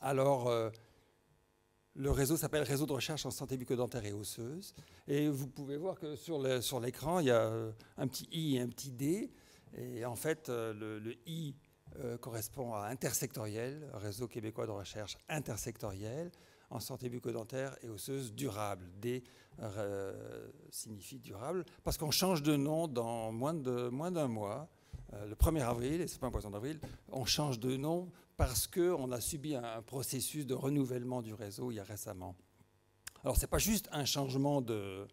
Alors, le réseau s'appelle Réseau de recherche en santé bucco-dentaire et osseuse. Et vous pouvez voir que sur l'écran, il y a un petit I et un petit D. Et en fait, le I correspond à intersectoriel, Réseau québécois de recherche intersectoriel en santé bucco-dentaire et osseuse durable. D signifie durable parce qu'on change de nom dans moins d'un mois. Le 1er avril, et ce n'est pas un poisson d'avril, on change de nom parce qu'on a subi un processus de renouvellement du réseau il y a récemment. Alors, ce n'est pas juste un changement de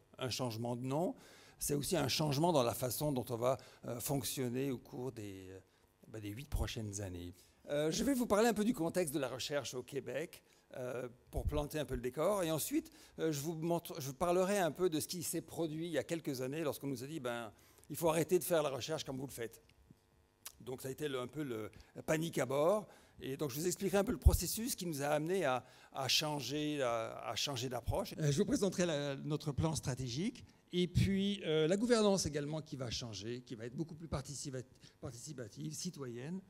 nom, c'est aussi un changement dans la façon dont on va fonctionner au cours des 8 prochaines années. Je vais vous parler un peu du contexte de la recherche au Québec pour planter un peu le décor. Et ensuite, je vous parlerai un peu de ce qui s'est produit il y a quelques années lorsqu'on nous a dit il faut arrêter de faire la recherche comme vous le faites. Donc ça a été un peu le panique à bord. Et donc je vous expliquerai un peu le processus qui nous a amené à changer d'approche. Je vous présenterai notre plan stratégique et puis la gouvernance également qui va changer, qui va être beaucoup plus participative, citoyenne.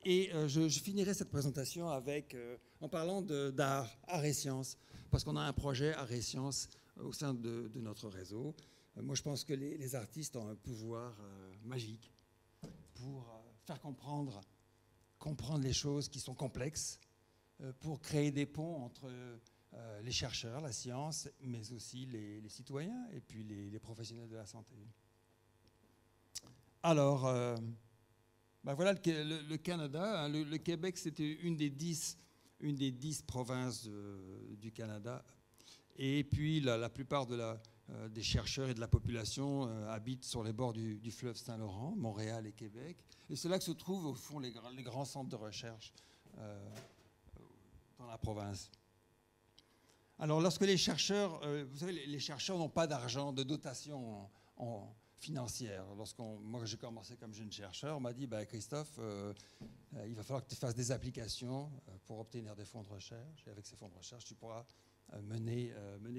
Et je finirai cette présentation en parlant d'art, art et sciences, parce qu'on a un projet art et sciences au sein de notre réseau. Moi je pense que les artistes ont un pouvoir magique pour faire comprendre les choses qui sont complexes, pour créer des ponts entre les chercheurs, la science, mais aussi les citoyens et puis les professionnels de la santé. Alors, voilà le Canada. Le Québec, c'était une des 10 provinces du Canada. Et puis, la plupart des chercheurs et de la population habitent sur les bords du fleuve Saint-Laurent, Montréal et Québec. Et c'est là que se trouvent, au fond, les grands centres de recherche dans la province. Alors, lorsque les chercheurs, vous savez, les chercheurs n'ont pas d'argent, de dotation financière. Moi, j'ai commencé comme jeune chercheur, on m'a dit, Christophe, il va falloir que tu fasses des applications pour obtenir des fonds de recherche. Et avec ces fonds de recherche, tu pourras mener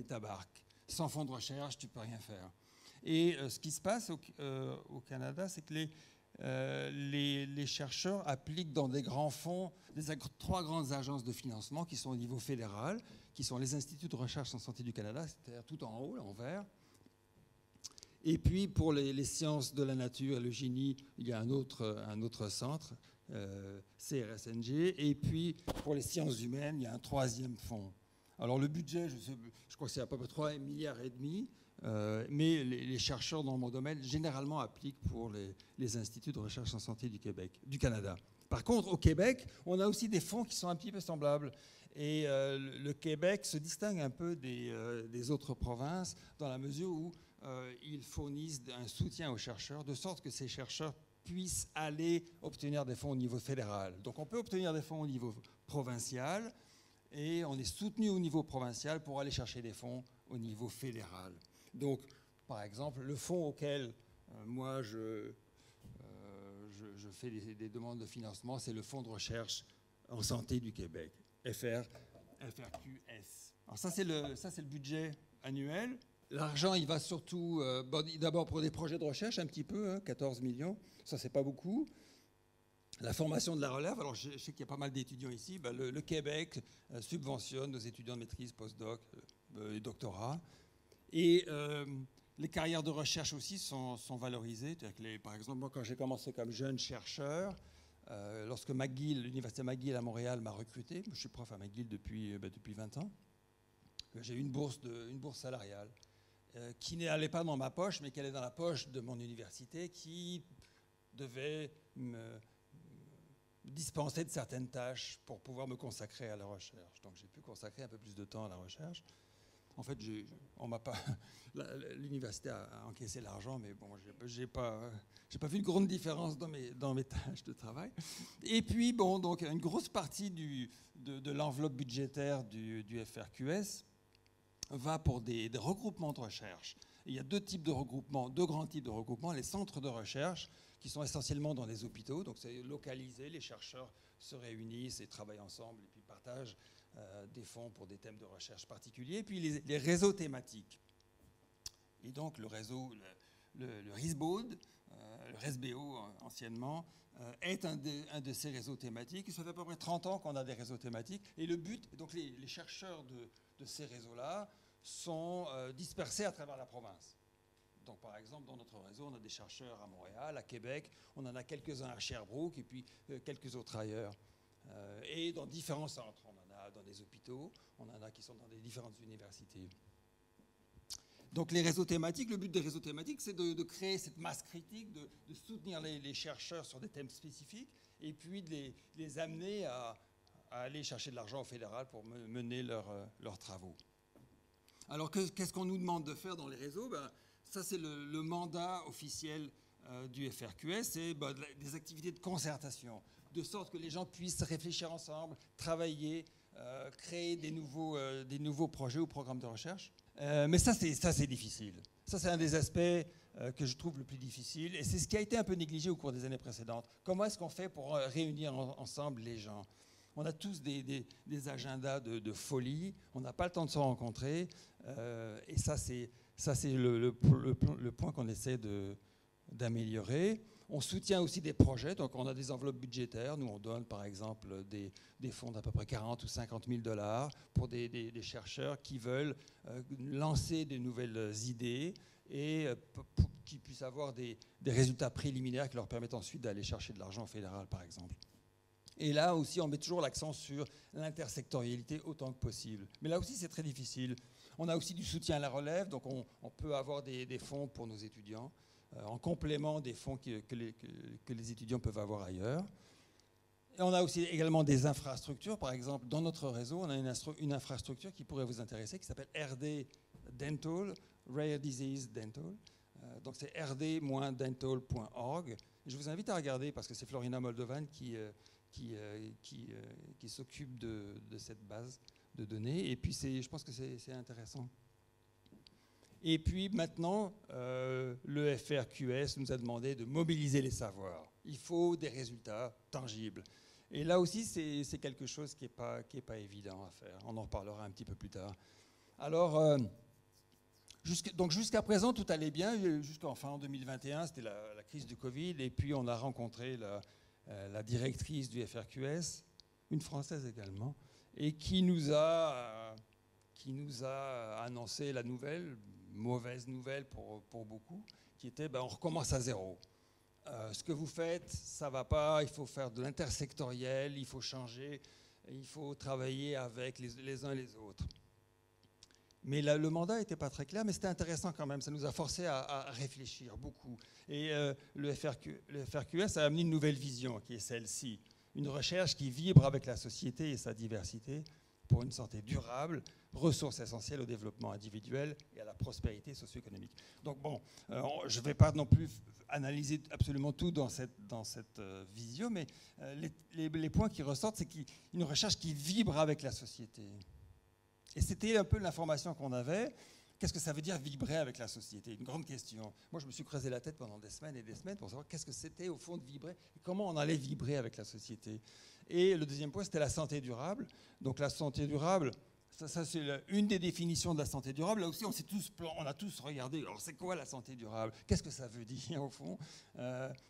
ta barque. Sans fonds de recherche, tu ne peux rien faire. Et ce qui se passe au Canada, c'est que les chercheurs appliquent dans des grands fonds, trois grandes agences de financement qui sont au niveau fédéral, qui sont les instituts de recherche en santé du Canada, c'est-à-dire tout en haut, là, en vert. Et puis pour les sciences de la nature et le génie, il y a un autre centre, CRSNG. Et puis pour les sciences humaines, il y a un troisième fonds. Alors le budget, je crois que c'est à peu près 3,5 milliards, mais les chercheurs dans mon domaine généralement appliquent pour les instituts de recherche en santé du Canada. Par contre, au Québec, on a aussi des fonds qui sont un petit peu semblables. Et le Québec se distingue un peu des autres provinces dans la mesure où ils fournissent un soutien aux chercheurs, de sorte que ces chercheurs puissent aller obtenir des fonds au niveau fédéral. Donc on peut obtenir des fonds au niveau provincial, et on est soutenu au niveau provincial pour aller chercher des fonds au niveau fédéral. Donc, par exemple, le fonds auquel moi je fais des demandes de financement, c'est le Fonds de recherche en santé du Québec, FRQS. Alors ça, c'est le budget annuel. L'argent, il va surtout, d'abord pour des projets de recherche, un petit peu, 14 millions, ça, c'est pas beaucoup. La formation de la relève, alors je sais qu'il y a pas mal d'étudiants ici, le Québec subventionne nos étudiants de maîtrise, post-doc et doctorat. Et les carrières de recherche aussi sont valorisées. Par exemple, moi, quand j'ai commencé comme jeune chercheur, lorsque l'université McGill à Montréal m'a recruté, je suis prof à McGill depuis 20 ans, j'ai eu une bourse salariale qui n'allait pas dans ma poche, mais qui allait dans la poche de mon université, qui devait me dispenser de certaines tâches pour pouvoir me consacrer à la recherche. Donc j'ai pu consacrer un peu plus de temps à la recherche. En fait, l'université a encaissé l'argent, mais bon, j'ai pas vu une grande différence dans mes tâches de travail. Et puis, bon, donc une grosse partie de l'enveloppe budgétaire du FRQS va pour des regroupements de recherche. Et il y a deux grands types de regroupements. Les centres de recherche, qui sont essentiellement dans les hôpitaux, donc c'est localisé, les chercheurs se réunissent et travaillent ensemble et puis partagent des fonds pour des thèmes de recherche particuliers, et puis les réseaux thématiques. Et donc le réseau, le RISBAUD, le RESBO anciennement, est un de ces réseaux thématiques. Ça fait à peu près 30 ans qu'on a des réseaux thématiques. Et le but, donc les chercheurs de ces réseaux-là sont dispersés à travers la province. Donc, par exemple, dans notre réseau, on a des chercheurs à Montréal, à Québec, on en a quelques-uns à Sherbrooke et puis quelques autres ailleurs. Et dans différents centres. On en a dans des hôpitaux, on en a qui sont dans des différentes universités. Donc les réseaux thématiques, le but des réseaux thématiques, c'est de créer cette masse critique, de soutenir les chercheurs sur des thèmes spécifiques et puis de les amener à aller chercher de l'argent au fédéral pour mener leurs travaux. Alors qu'est-ce qu'on nous demande de faire dans les réseaux? Ça, c'est le mandat officiel du FRQS, c'est des activités de concertation, de sorte que les gens puissent réfléchir ensemble, travailler, créer des nouveaux projets ou programmes de recherche. Mais ça, c'est difficile. Ça, c'est un des aspects que je trouve le plus difficile. Et c'est ce qui a été un peu négligé au cours des années précédentes. Comment est-ce qu'on fait pour réunir ensemble les gens? On a tous des agendas de folie. On n'a pas le temps de se rencontrer. Et ça, c'est le point qu'on essaie d'améliorer. On soutient aussi des projets, donc on a des enveloppes budgétaires. Nous, on donne par exemple des fonds d'à peu près 40 ou 50 000 $ pour des chercheurs qui veulent lancer de nouvelles idées et qui puissent avoir des résultats préliminaires qui leur permettent ensuite d'aller chercher de l'argent fédéral, par exemple. Et là aussi, on met toujours l'accent sur l'intersectorialité autant que possible. Mais là aussi, c'est très difficile. On a aussi du soutien à la relève, donc on peut avoir des fonds pour nos étudiants, en complément des fonds que les étudiants peuvent avoir ailleurs. Et on a aussi également des infrastructures. Par exemple, dans notre réseau, on a une infrastructure qui pourrait vous intéresser, qui s'appelle RD Dental, Rare Disease Dental. Donc c'est rd-dental.org. Je vous invite à regarder, parce que c'est Florina Moldovan qui s'occupe de cette base de données. Et puis je pense que c'est intéressant. Et puis maintenant, le FRQS nous a demandé de mobiliser les savoirs. Il faut des résultats tangibles. Et là aussi, c'est quelque chose qui n'est pas évident à faire. On en reparlera un petit peu plus tard. Alors, donc jusqu'à présent, tout allait bien. Jusqu'en fin 2021, c'était la crise du Covid. Et puis, on a rencontré la directrice du FRQS, une Française également, et qui nous a annoncé la nouvelle, mauvaise nouvelle pour beaucoup, qui était on recommence à zéro. Ce que vous faites, ça ne va pas, il faut faire de l'intersectoriel, il faut changer, il faut travailler avec les uns et les autres. Mais le mandat n'était pas très clair, mais c'était intéressant quand même, ça nous a forcé à réfléchir beaucoup. Et le FRQS a amené une nouvelle vision, qui est celle-ci, une recherche qui vibre avec la société et sa diversité, pour une santé durable, ressources essentielles au développement individuel et à la prospérité socio-économique. Donc bon, je ne vais pas non plus analyser absolument tout dans cette vision, mais les points qui ressortent, c'est une recherche qui vibre avec la société. Et c'était un peu l'information qu'on avait. Qu'est-ce que ça veut dire vibrer avec la société? Une grande question. Moi, je me suis creusé la tête pendant des semaines et des semaines pour savoir qu'est-ce que c'était au fond de vibrer et comment on allait vibrer avec la société. Et le deuxième point, c'était la santé durable. Donc la santé durable, ça c'est une des définitions de la santé durable. Là aussi, on a tous regardé. Alors c'est quoi la santé durable? Qu'est-ce que ça veut dire au fond?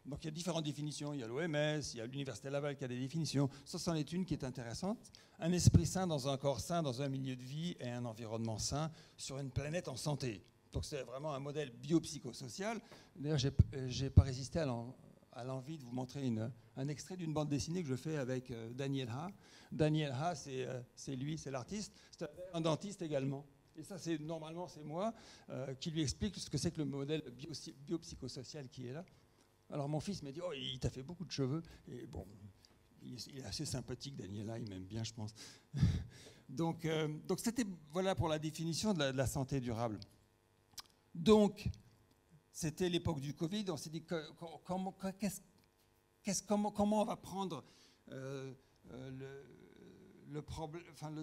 Donc il y a différentes définitions. Il y a l'OMS, il y a l'Université Laval qui a des définitions. Ça, c'en est une qui est intéressante. Un esprit sain dans un corps sain, dans un milieu de vie et un environnement sain sur une planète en santé. Donc c'est vraiment un modèle biopsychosocial. D'ailleurs, j'ai pas résisté à l'envie de vous montrer un extrait d'une bande dessinée que je fais avec Daniel Ha. Daniel Ha, c'est lui, c'est l'artiste. C'est un dentiste également. Et ça, normalement, c'est moi qui lui explique ce que c'est que le modèle biopsychosocial qui est là. Alors mon fils m'a dit, oh, il t'a fait beaucoup de cheveux. Et bon, il est assez sympathique, Daniel Ha, il m'aime bien, je pense. Donc c'était, voilà pour la définition de la santé durable. Donc, c'était l'époque du Covid. On s'est dit comment on va prendre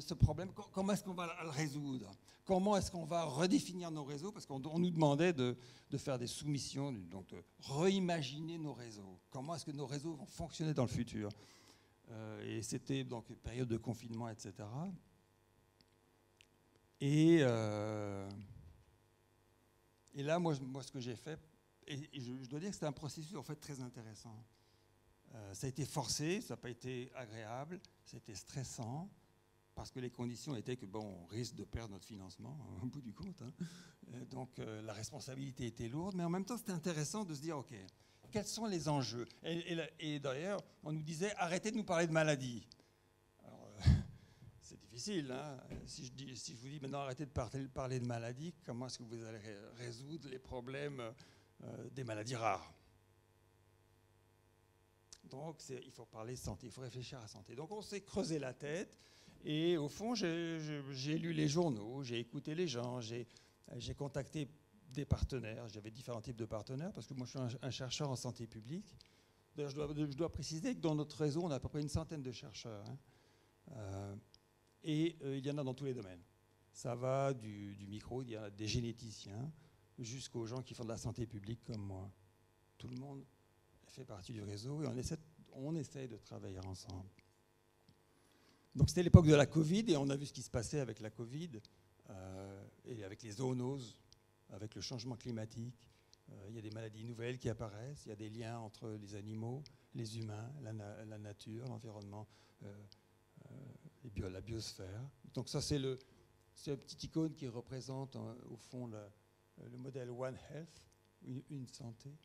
ce problème, comment est-ce qu'on va le résoudre? Comment est-ce qu'on va redéfinir nos réseaux? Parce qu'on nous demandait de faire des soumissions, donc de réimaginer nos réseaux. Comment est-ce que nos réseaux vont fonctionner dans le futur? Et c'était donc une période de confinement, etc. Et là, moi, ce que j'ai fait, et je dois dire que c'était un processus en fait très intéressant. Ça a été forcé, ça n'a pas été agréable, c'était stressant, parce que les conditions étaient que, bon, on risque de perdre notre financement, au bout du compte. Hein. Donc, la responsabilité était lourde, mais en même temps, c'était intéressant de se dire, OK, quels sont les enjeux? Et d'ailleurs, on nous disait, arrêtez de nous parler de maladies. Alors, c'est difficile, hein. Si je vous dis maintenant, arrêtez de parler de maladies, comment est-ce que vous allez résoudre les problèmes des maladies rares? Donc, il faut parler santé, il faut réfléchir à la santé. Donc, on s'est creusé la tête. Et au fond, j'ai lu les journaux, j'ai écouté les gens, j'ai contacté des partenaires. J'avais différents types de partenaires parce que moi, je suis un chercheur en santé publique. D'ailleurs, je dois préciser que dans notre réseau, on a à peu près une centaine de chercheurs. Hein. Et il y en a dans tous les domaines. Ça va du micro, il y a des généticiens, jusqu'aux gens qui font de la santé publique comme moi. Tout le monde fait partie du réseau et on essaie de travailler ensemble. Donc c'était l'époque de la Covid et on a vu ce qui se passait avec la Covid et avec les zoonoses, avec le changement climatique. Il y a des maladies nouvelles qui apparaissent, il y a des liens entre les animaux, les humains, la nature, l'environnement, la biosphère. Donc ça c'est un petit icône qui représente au fond le modèle One Health, une santé.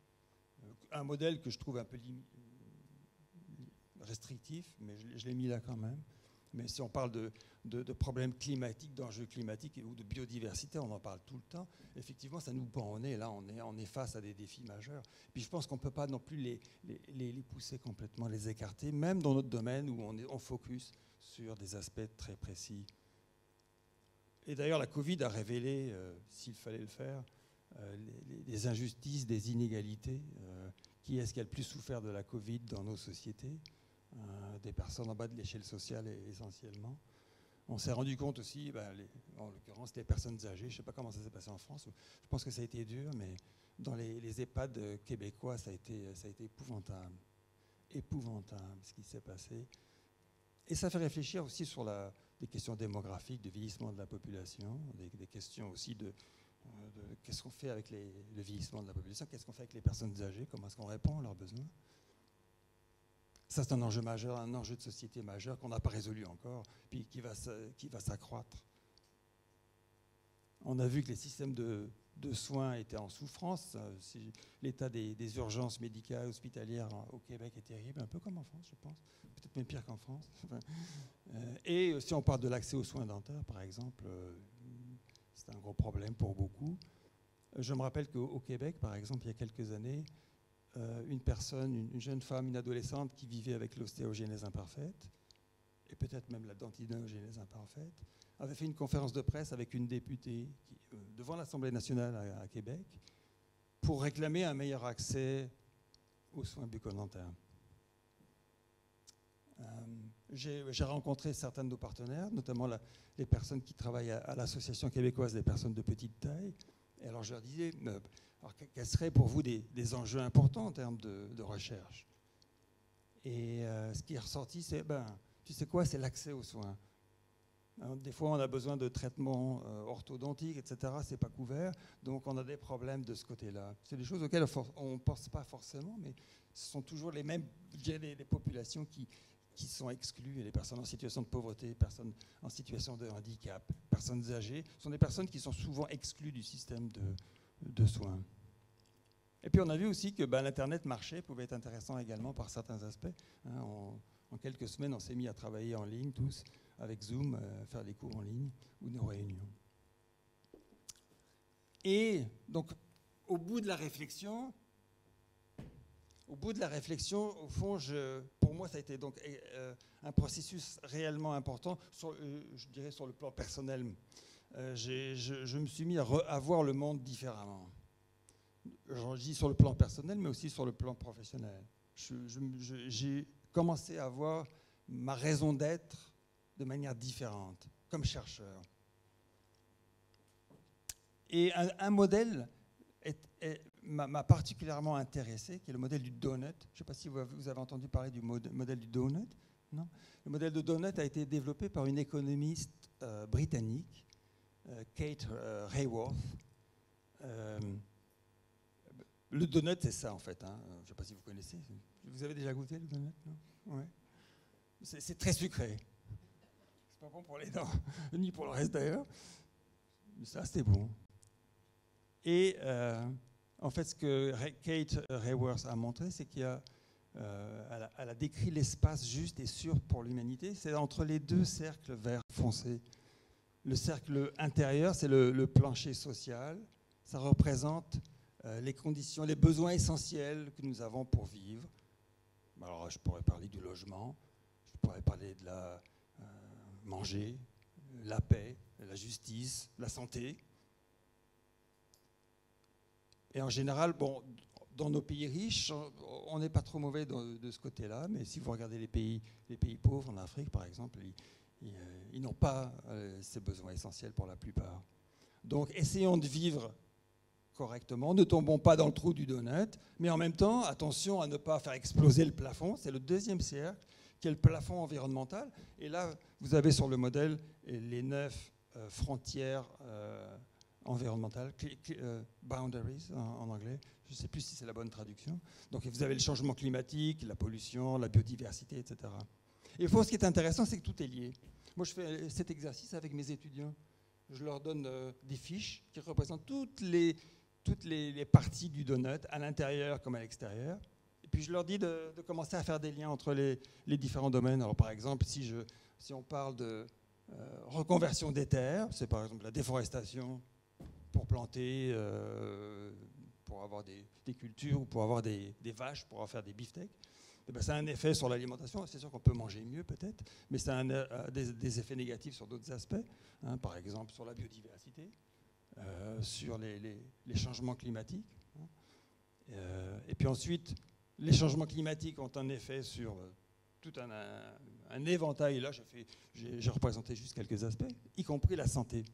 Un modèle que je trouve un peu restrictif, mais je l'ai mis là quand même. Mais si on parle de problèmes climatiques, d'enjeux climatiques ou de biodiversité, on en parle tout le temps. Effectivement, ça nous pend au nez. Là, on est face à des défis majeurs. Puis je pense qu'on ne peut pas non plus les pousser complètement, les écarter, même dans notre domaine où on focus sur des aspects très précis. Et d'ailleurs, la Covid a révélé, s'il fallait le faire, les injustices, des inégalités. Qui est-ce qui a le plus souffert de la Covid dans nos sociétés ? Des personnes en bas de l'échelle sociale essentiellement. On s'est rendu compte aussi, en l'occurrence, les personnes âgées, je ne sais pas comment ça s'est passé en France, je pense que ça a été dur, mais dans les EHPAD québécois, ça a été épouvantable. Épouvantable ce qui s'est passé. Et ça fait réfléchir aussi sur des questions démographiques, de vieillissement de la population, des questions aussi de qu'est-ce qu'on fait avec le vieillissement de la population, qu'est-ce qu'on fait avec les personnes âgées, comment est-ce qu'on répond à leurs besoins. Ça, c'est un enjeu majeur, un enjeu de société majeur qu'on n'a pas résolu encore, puis qui va s'accroître. On a vu que les systèmes de soins étaient en souffrance. L'état des urgences médicales, hospitalières au Québec est terrible, un peu comme en France, je pense. Peut-être même pire qu'en France. Et si on parle de l'accès aux soins dentaires, par exemple, c'est un gros problème pour beaucoup. Je me rappelle qu'au Québec, par exemple, il y a quelques années, une jeune femme, une adolescente qui vivait avec l'ostéogénèse imparfaite, et peut-être même la dentinogenèse imparfaite, avait fait une conférence de presse avec une députée devant l'Assemblée nationale à Québec pour réclamer un meilleur accès aux soins bucco-dentaires. J'ai rencontré certains de nos partenaires, notamment les personnes qui travaillent à l'Association québécoise des personnes de petite taille. Et alors je leur disais, alors quels seraient pour vous des enjeux importants en termes de recherche? Et ce qui est ressorti, c'est, tu sais quoi, c'est l'accès aux soins. Alors, des fois, on a besoin de traitements orthodontiques, etc. C'est pas couvert, donc on a des problèmes de ce côté-là. C'est des choses auxquelles on ne pense pas forcément, mais ce sont toujours les mêmes, les populations qui sont exclues, les personnes en situation de pauvreté, les personnes en situation de handicap, personnes âgées, sont des personnes qui sont souvent exclues du système de soins. Et puis on a vu aussi que l'Internet marchait, pouvait être intéressant également par certains aspects. Hein, en quelques semaines, on s'est mis à travailler en ligne tous, avec Zoom, faire des cours en ligne ou nos réunions. Et donc, au bout de la réflexion, au fond, pour moi, ça a été donc un processus réellement important, je dirais sur le plan personnel. Je me suis mis à voir le monde différemment. J'en dis sur le plan personnel, mais aussi sur le plan professionnel. J'ai commencé à voir ma raison d'être de manière différente, comme chercheur. Et un modèle m'a particulièrement intéressé, qui est le modèle du donut. Je ne sais pas si vous avez entendu parler du modèle du donut. Non ? Le modèle de donut a été développé par une économiste britannique, Kate Raworth. le donut, c'est ça en fait. Hein. Je ne sais pas si vous connaissez. Vous avez déjà goûté le donut, non? Ouais. C'est très sucré. C'est pas bon pour les dents, ni pour le reste d'ailleurs. Mais ça, c'est bon. Et en fait, ce que Kate Raworth a montré, c'est qu'il y a, elle a décrit l'espace juste et sûr pour l'humanité. C'est entre les deux cercles vert foncé. Le cercle intérieur, c'est le plancher social. Ça représente les conditions, les besoins essentiels que nous avons pour vivre. Alors, je pourrais parler du logement, je pourrais parler de la manger, la paix, la justice, la santé. Et en général, bon, dans nos pays riches, on n'est pas trop mauvais de ce côté-là, mais si vous regardez les pays pauvres, en Afrique par exemple, ils n'ont pas ces besoins essentiels pour la plupart. Donc essayons de vivre correctement, ne tombons pas dans le trou du donut, mais en même temps, attention à ne pas faire exploser le plafond. C'est le deuxième cercle, qui est le plafond environnemental. Et là, vous avez sur le modèle les 9 frontières environnementales, boundaries en anglais, je ne sais plus si c'est la bonne traduction. Donc vous avez le changement climatique, la pollution, la biodiversité, etc. Et ce qui est intéressant, c'est que tout est lié. Moi, je fais cet exercice avec mes étudiants. Je leur donne des fiches qui représentent toutes les parties du donut, à l'intérieur comme à l'extérieur. Et puis je leur dis de commencer à faire des liens entre les différents domaines. Alors par exemple, si on parle de reconversion des terres, c'est par exemple la déforestation pour planter, pour avoir des cultures ou pour avoir des vaches, pour en faire des beefsteaks. Eh bien, ça a un effet sur l'alimentation. C'est sûr qu'on peut manger mieux peut-être, mais ça a des effets négatifs sur d'autres aspects, hein, par exemple sur la biodiversité, sur les changements climatiques. Hein. Et puis ensuite, les changements climatiques ont un effet sur tout un éventail. Et là, j'ai représenté juste quelques aspects, y compris la santé.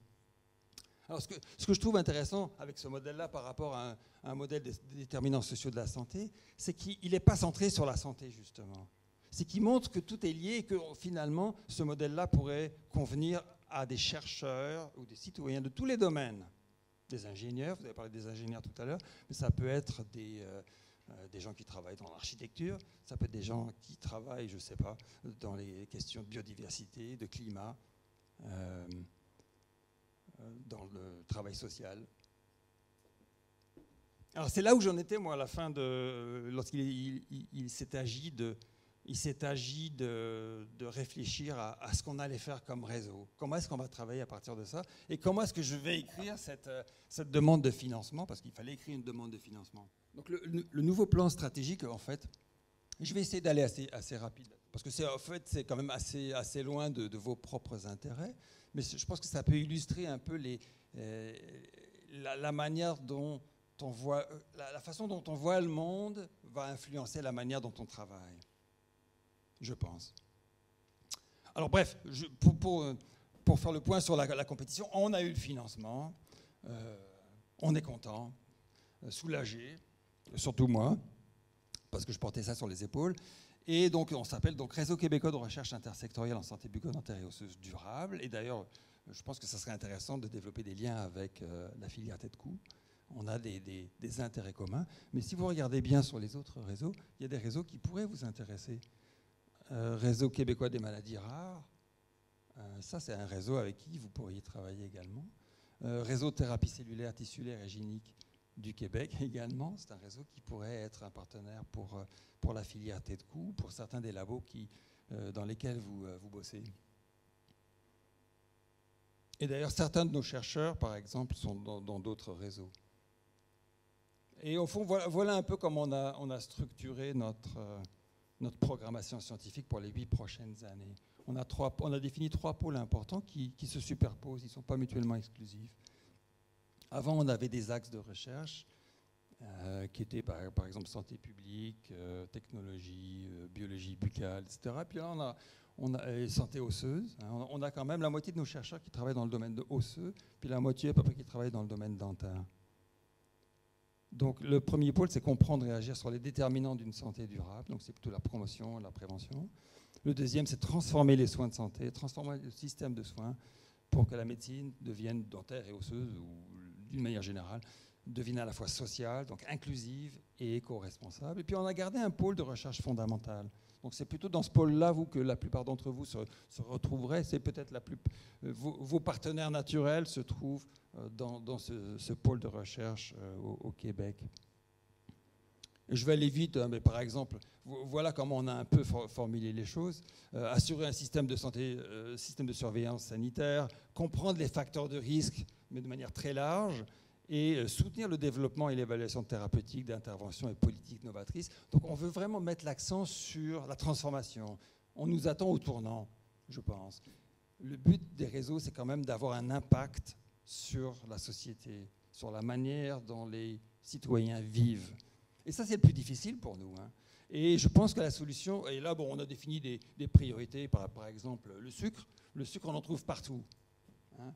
Alors, ce que je trouve intéressant avec ce modèle-là par rapport à un modèle des déterminants sociaux de la santé, c'est qu'il n'est pas centré sur la santé, justement. C'est qu'il montre que tout est lié et que finalement, ce modèle-là pourrait convenir à des chercheurs ou des citoyens de tous les domaines. Des ingénieurs, vous avez parlé des ingénieurs tout à l'heure, mais ça peut être des gens qui travaillent dans l'architecture, ça peut être des gens qui travaillent, je ne sais pas, dans les questions de biodiversité, de climat, dans le travail social. Alors c'est là où j'en étais, moi, à la fin lorsqu'il s'est agi de réfléchir à ce qu'on allait faire comme réseau. Comment est-ce qu'on va travailler à partir de ça? Et comment est-ce que je vais écrire cette demande de financement? Parce qu'il fallait écrire une demande de financement. Donc le nouveau plan stratégique, en fait, je vais essayer d'aller assez rapide. Parce que c'est quand même assez loin de vos propres intérêts. Mais je pense que ça peut illustrer un peu la manière dont on voit, la façon dont on voit le monde va influencer la manière dont on travaille. Je pense. Alors bref, pour faire le point sur la compétition, on a eu le financement, on est content, soulagé, surtout moi, parce que je portais ça sur les épaules. Et donc on s'appelle donc Réseau québécois de recherche intersectorielle en santé bucco-dentaire et osseuse durable. Et d'ailleurs, je pense que ça serait intéressant de développer des liens avec la filière tête-cou. On a des intérêts communs. Mais si vous regardez bien sur les autres réseaux, il y a des réseaux qui pourraient vous intéresser. Réseau québécois des maladies rares, ça c'est un réseau avec qui vous pourriez travailler également. Réseau de thérapie cellulaire, tissulaire et génique du Québec également, c'est un réseau qui pourrait être un partenaire pour la filière tête-cou, pour certains des labos dans lesquels vous bossez. Et d'ailleurs, certains de nos chercheurs, par exemple, sont dans d'autres réseaux. Et au fond, voilà un peu comment on a structuré notre programmation scientifique pour les 8 prochaines années. On a défini 3 pôles importants qui se superposent, ils ne sont pas mutuellement exclusifs. Avant, on avait des axes de recherche qui étaient par exemple santé publique, technologie, biologie buccale, etc. Puis là, on a santé osseuse. Hein, on a quand même la moitié de nos chercheurs qui travaillent dans le domaine de osseux, puis la moitié à peu près qui travaillent dans le domaine dentaire. Donc le premier pôle, c'est comprendre et agir sur les déterminants d'une santé durable. Donc c'est plutôt la promotion et la prévention. Le deuxième, c'est transformer les soins de santé, transformer le système de soins pour que la médecine devienne dentaire et osseuse, ou d'une manière générale, devienne à la fois sociale, donc inclusive et éco-responsable. Et puis on a gardé un pôle de recherche fondamentale. Donc c'est plutôt dans ce pôle-là, vous, que la plupart d'entre vous se retrouveraient. C'est peut-être vos partenaires naturels se trouvent dans ce pôle de recherche au Québec. Je vais aller vite, mais par exemple, voilà comment on a un peu formulé les choses. Assurer un système de santé, système de surveillance sanitaire, comprendre les facteurs de risque, mais de manière très large, et soutenir le développement et l'évaluation thérapeutique, d'interventions et politiques novatrices. Donc on veut vraiment mettre l'accent sur la transformation. On nous attend au tournant, je pense. Le but des réseaux, c'est quand même d'avoir un impact sur la société, sur la manière dont les citoyens vivent. Et ça, c'est le plus difficile pour nous. Hein. Et je pense que la solution, et là, bon, on a défini des priorités, par exemple le sucre. Le sucre, on en trouve partout. Hein.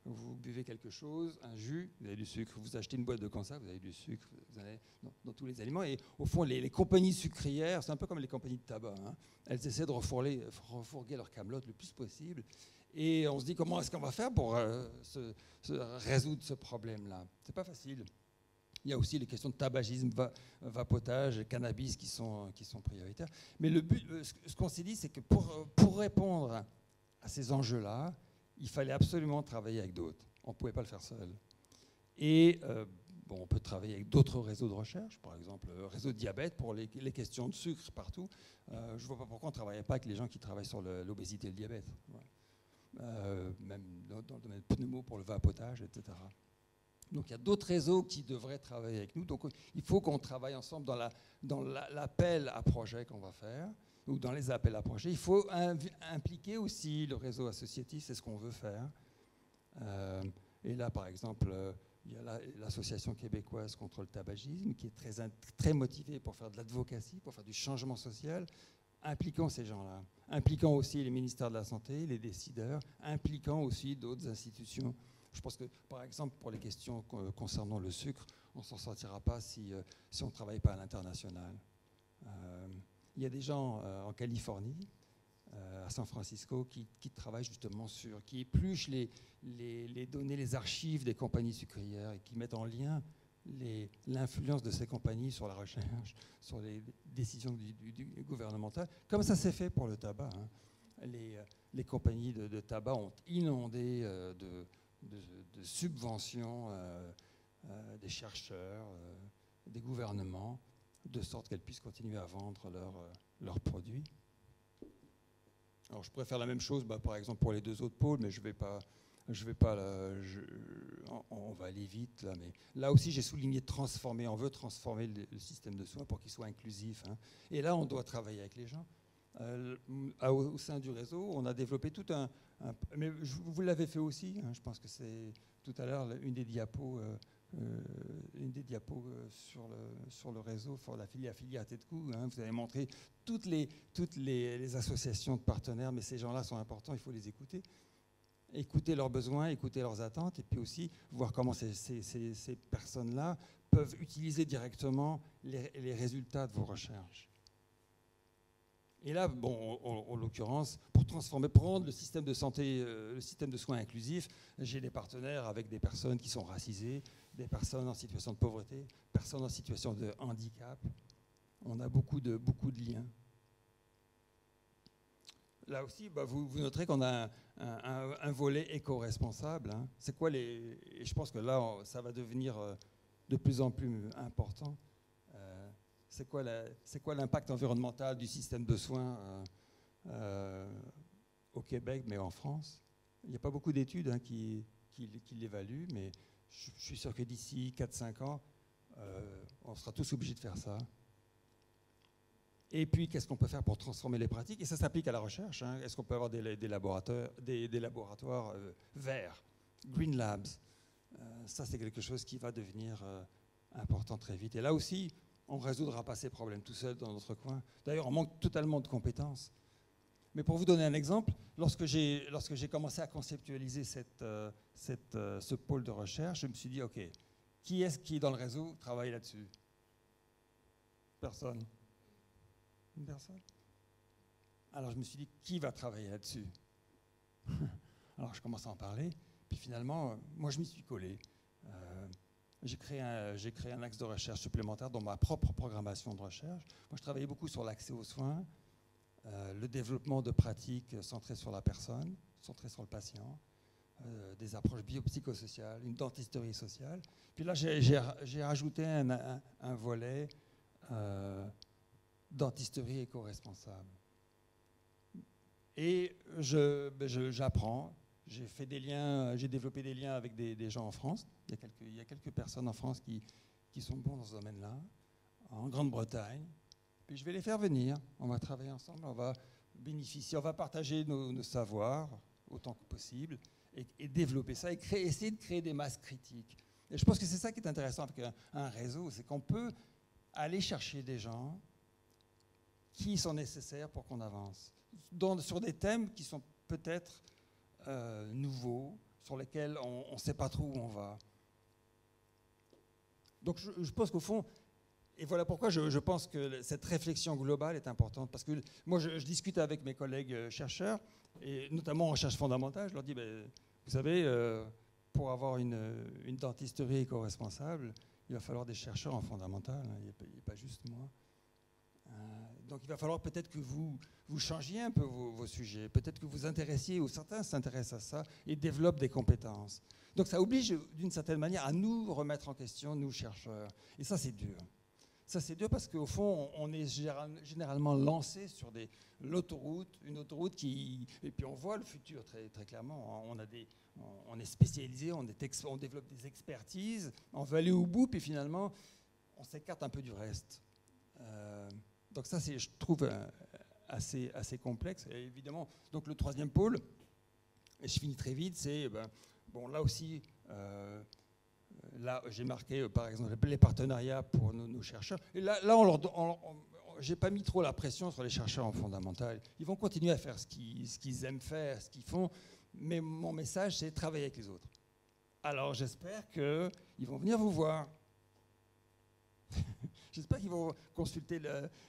Vous buvez quelque chose, un jus, vous avez du sucre. Vous achetez une boîte de conserve, vous avez du sucre. Vous avez dans tous les aliments. Et au fond, les compagnies sucrières, c'est un peu comme les compagnies de tabac. Hein. Elles essaient de refourguer leur camelote le plus possible. Et on se dit, comment est-ce qu'on va faire pour résoudre ce problème-là? C'est pas facile. Il y a aussi les questions de tabagisme, vapotage, cannabis qui sont prioritaires. Mais le but, ce qu'on s'est dit, c'est que pour répondre à ces enjeux-là, il fallait absolument travailler avec d'autres. On ne pouvait pas le faire seul. Et on peut travailler avec d'autres réseaux de recherche, par exemple le réseau de diabète pour les questions de sucre partout. Je ne vois pas pourquoi on ne travaillerait pas avec les gens qui travaillent sur l'obésité et le diabète. Ouais. Même dans le domaine pneumo pour le vapotage, etc. Donc il y a d'autres réseaux qui devraient travailler avec nous. Donc il faut qu'on travaille ensemble dans l'appel à projet qu'on va faire, ou dans les appels à projets. Il faut impliquer aussi le réseau associatif, c'est ce qu'on veut faire. Et là, par exemple, il y a l'association québécoise contre le tabagisme qui est très motivée pour faire de l'advocacy, pour faire du changement social. Impliquons ces gens-là, impliquant aussi les ministères de la Santé, les décideurs, impliquant aussi d'autres institutions. Je pense que, par exemple, pour les questions concernant le sucre, on ne s'en sortira pas si on ne travaille pas à l'international. Il y a des gens en Californie, à San Francisco, qui travaillent justement qui épluchent les données, les archives des compagnies sucrières et qui mettent en lien l'influence de ces compagnies sur la recherche, sur les décisions du gouvernemental, comme ça s'est fait pour le tabac. Hein. Les compagnies de tabac ont inondé de subventions des chercheurs, des gouvernements, de sorte qu'elles puissent continuer à vendre leurs produits. Alors je pourrais faire la même chose, par exemple pour les deux autres pôles, mais on va aller vite là. Mais là aussi, j'ai souligné on veut transformer le système de soins pour qu'il soit inclusif. Hein. Et là, on doit travailler avec les gens. Au sein du réseau, on a développé tout mais vous l'avez fait aussi, hein, je pense que c'est tout à l'heure une des diapos sur le réseau, sur la filière à tête de cou. Hein, vous avez montré toutes les associations de partenaires, mais ces gens-là sont importants, il faut les écouter. Écouter leurs besoins, écouter leurs attentes, et puis aussi voir comment ces personnes-là peuvent utiliser directement les résultats de vos recherches. Et là, en l'occurrence, pour rendre le système de santé, le système de soins inclusif, j'ai des partenaires avec des personnes qui sont racisées, des personnes en situation de pauvreté, personnes en situation de handicap. On a beaucoup de liens. Là aussi, vous noterez qu'on a un volet éco-responsable. Hein. C'est quoi et je pense que là, ça va devenir de plus en plus important. C'est quoi l'impact environnemental du système de soins au Québec, mais en France? Il n'y a pas beaucoup d'études qui l'évaluent, mais je suis sûr que d'ici 4-5 ans, on sera tous obligés de faire ça. Et puis, qu'est-ce qu'on peut faire pour transformer les pratiques? Et ça s'applique à la recherche. Hein. Est-ce qu'on peut avoir des laboratoires verts, Green Labs? Ça, c'est quelque chose qui va devenir important très vite. Et là aussi, on ne résoudra pas ces problèmes tout seul dans notre coin. D'ailleurs, on manque totalement de compétences. Mais pour vous donner un exemple, lorsque j'ai commencé à conceptualiser ce pôle de recherche, je me suis dit, OK, qui est-ce qui, dans le réseau, travaille là-dessus? Personne. Une personne. Alors, je me suis dit, qui va travailler là-dessus? Alors, je commence à en parler. Puis finalement, moi, je m'y suis collé. j'ai créé un axe de recherche supplémentaire dans ma propre programmation de recherche. Moi, je travaillais beaucoup sur l'accès aux soins, le développement de pratiques centrées sur la personne, centrées sur le patient, des approches biopsychosociales, une dentisterie sociale. Puis là, j'ai rajouté un volet dentisterie éco-responsable. Et j'apprends. J'ai fait des liens, j'ai développé des liens avec des gens en France. Il y a quelques personnes en France qui sont bons dans ce domaine-là, en Grande-Bretagne. Puis je vais les faire venir. On va travailler ensemble, on va bénéficier, on va partager nos savoirs autant que possible et développer ça et essayer de créer des masses critiques. Et je pense que c'est ça qui est intéressant avec un réseau, c'est qu'on peut aller chercher des gens qui sont nécessaires pour qu'on avance sur des thèmes qui sont peut-être nouveaux, sur lesquels on ne sait pas trop où on va. Donc je pense qu'au fond, et voilà pourquoi je pense que cette réflexion globale est importante, parce que moi je discute avec mes collègues chercheurs, et notamment en recherche fondamentale, je leur dis, vous savez, pour avoir une dentisterie éco-responsable, il va falloir des chercheurs en fondamental, hein, il n'y a pas juste moi. Donc il va falloir peut-être que vous changiez un peu vos sujets, peut-être que vous intéressiez, ou certains s'intéressent à ça, et développent des compétences. Donc ça oblige d'une certaine manière à nous remettre en question, nous chercheurs. Et ça c'est dur. Ça c'est dur parce qu'au fond on est généralement lancé sur une autoroute qui... Et puis on voit le futur très, très clairement. On est spécialisé, on développe des expertises, on veut aller au bout, puis finalement on s'écarte un peu du reste. Donc ça, c'est, je trouve, assez complexe. Et évidemment, donc le troisième pôle, et je finis très vite, c'est, bon, là aussi, là, j'ai marqué, par exemple, les partenariats pour nos chercheurs. Et là j'ai pas mis trop la pression sur les chercheurs en fondamental. Ils vont continuer à faire ce qu'ils aiment faire, ce qu'ils font, mais mon message, c'est travailler avec les autres. Alors, j'espère qu'ils vont venir vous voir. J'espère qu'ils vont consulter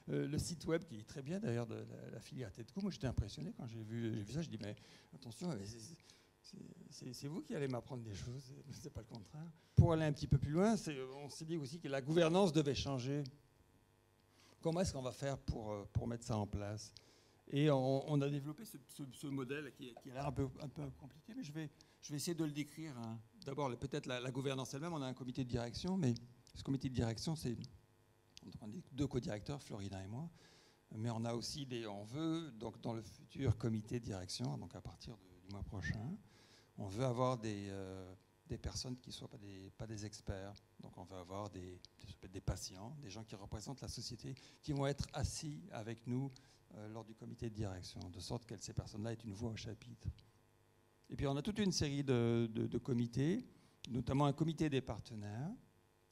le site web qui est très bien d'ailleurs de la filière TEDCO. Moi j'étais impressionné quand j'ai vu ça, je dis mais attention, c'est vous qui allez m'apprendre des choses, c'est pas le contraire. Pour aller un petit peu plus loin, on s'est dit aussi que la gouvernance devait changer. Comment est-ce qu'on va faire pour mettre ça en place? Et on a développé ce modèle qui a l'air un peu compliqué, mais je vais essayer de le décrire. Hein. D'abord, peut-être la gouvernance elle-même, on a un comité de direction, mais ce comité de direction, on est 2 co-directeurs, Florina et moi, mais on a aussi on veut, donc dans le futur comité de direction, donc à partir du mois prochain, on veut avoir des personnes qui ne soient pas des experts. Donc on veut avoir des patients, des gens qui représentent la société, qui vont être assis avec nous lors du comité de direction, de sorte que ces personnes-là aient une voix au chapitre. Et puis on a toute une série de comités, notamment un comité des partenaires,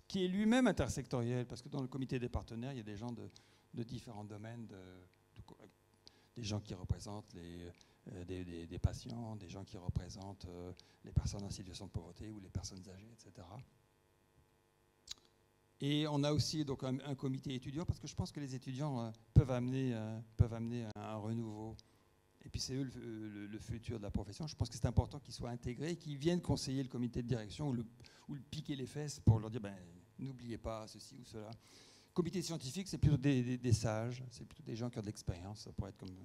qui est lui-même intersectoriel, parce que dans le comité des partenaires, il y a des gens de différents domaines, des gens qui représentent des patients, des gens qui représentent les personnes en situation de pauvreté ou les personnes âgées, etc. Et on a aussi donc un comité étudiant, parce que je pense que les étudiants peuvent amener un renouveau. Et puis c'est eux le futur de la profession. Je pense que c'est important qu'ils soient intégrés, qu'ils viennent conseiller le comité de direction ou le piquer les fesses pour leur dire n'oubliez pas ceci ou cela. Comité scientifique, c'est plutôt des sages, c'est plutôt des gens qui ont de l'expérience. Ça pourrait être comme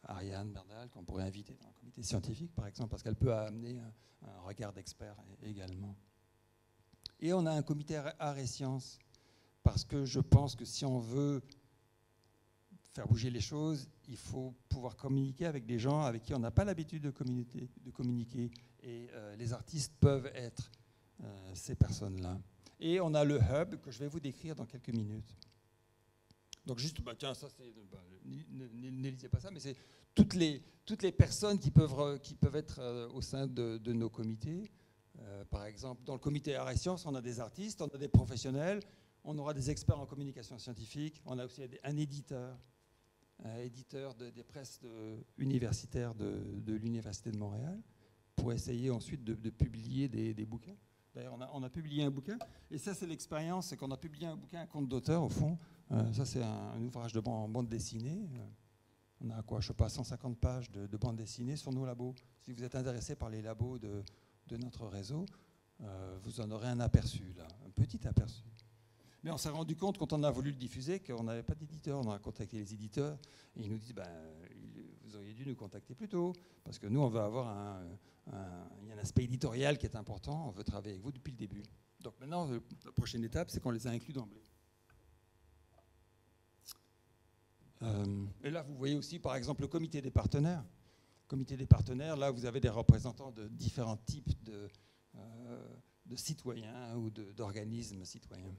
Ariane Bernal, qu'on pourrait inviter dans le comité scientifique, par exemple, parce qu'elle peut amener un regard d'expert également. Et on a un comité arts et sciences, parce que je pense que si on veut faire bouger les choses, il faut pouvoir communiquer avec des gens avec qui on n'a pas l'habitude de communiquer. Et les artistes peuvent être ces personnes-là. Et on a le hub que je vais vous décrire dans quelques minutes. Donc juste, tiens, ça c'est, n'élisez pas ça, mais c'est toutes les personnes qui peuvent être au sein de nos comités. Par exemple, dans le comité arts et sciences, on a des artistes, on a des professionnels, on aura des experts en communication scientifique, on a aussi un éditeur des presses universitaires de l'Université de Montréal, pour essayer ensuite de publier des bouquins. D'ailleurs, on a publié un bouquin, et ça, c'est l'expérience, c'est qu'on a publié un bouquin, un conte d'auteur, au fond. Ça, c'est un ouvrage de bande dessinée. On a quoi, je sais pas, 150 pages de bande dessinée sur nos labos. Si vous êtes intéressé par les labos de notre réseau, Vous en aurez un aperçu, là, un petit aperçu. Mais on s'est rendu compte, quand on a voulu le diffuser, qu'on n'avait pas d'éditeur. On a contacté les éditeurs et ils nous disent vous auriez dû nous contacter plus tôt, parce que nous, on veut avoir il y a un aspect éditorial qui est important, on veut travailler avec vous depuis le début. Donc maintenant, la prochaine étape, c'est qu'on les a inclus d'emblée. Et là, vous voyez aussi, par exemple, le comité des partenaires. Comité des partenaires, là, vous avez des représentants de différents types de citoyens ou d'organismes citoyens.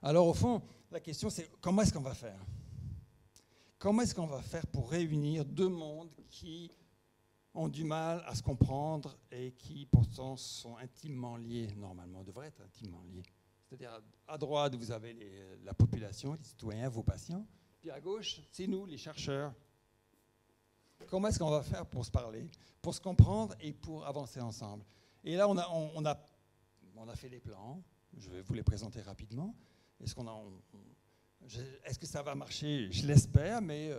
Alors, au fond, la question, c'est comment est-ce qu'on va faire? Comment est-ce qu'on va faire pour réunir deux mondes qui ont du mal à se comprendre et qui, pourtant, sont intimement liés, normalement, devraient être intimement liés. C'est-à-dire, à droite, vous avez la population, les citoyens, vos patients, puis à gauche, c'est nous, les chercheurs. Comment est-ce qu'on va faire pour se parler, pour se comprendre et pour avancer ensemble? Et là, on a fait des plans, je vais vous les présenter rapidement. Est-ce que ça va marcher? Je l'espère, mais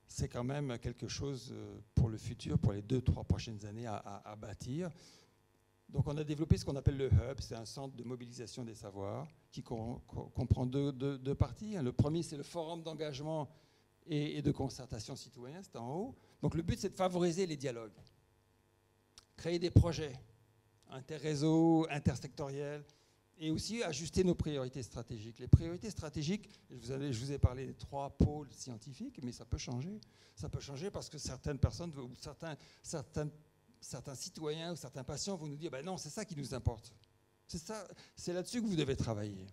c'est quand même quelque chose pour le futur, pour les 2-3 prochaines années à bâtir. Donc on a développé ce qu'on appelle le Hub, c'est un centre de mobilisation des savoirs qui comprend deux parties. Le premier, c'est le forum d'engagement et de concertation citoyenne, c'est en haut. Donc le but, c'est de favoriser les dialogues, créer des projets interréseaux, intersectoriels, et aussi ajuster nos priorités stratégiques. Les priorités stratégiques, je vous ai parlé des 3 pôles scientifiques, mais ça peut changer. Ça peut changer parce que certaines personnes, ou certains citoyens ou certains patients vont nous dire non, c'est ça qui nous importe. C'est là-dessus que vous devez travailler.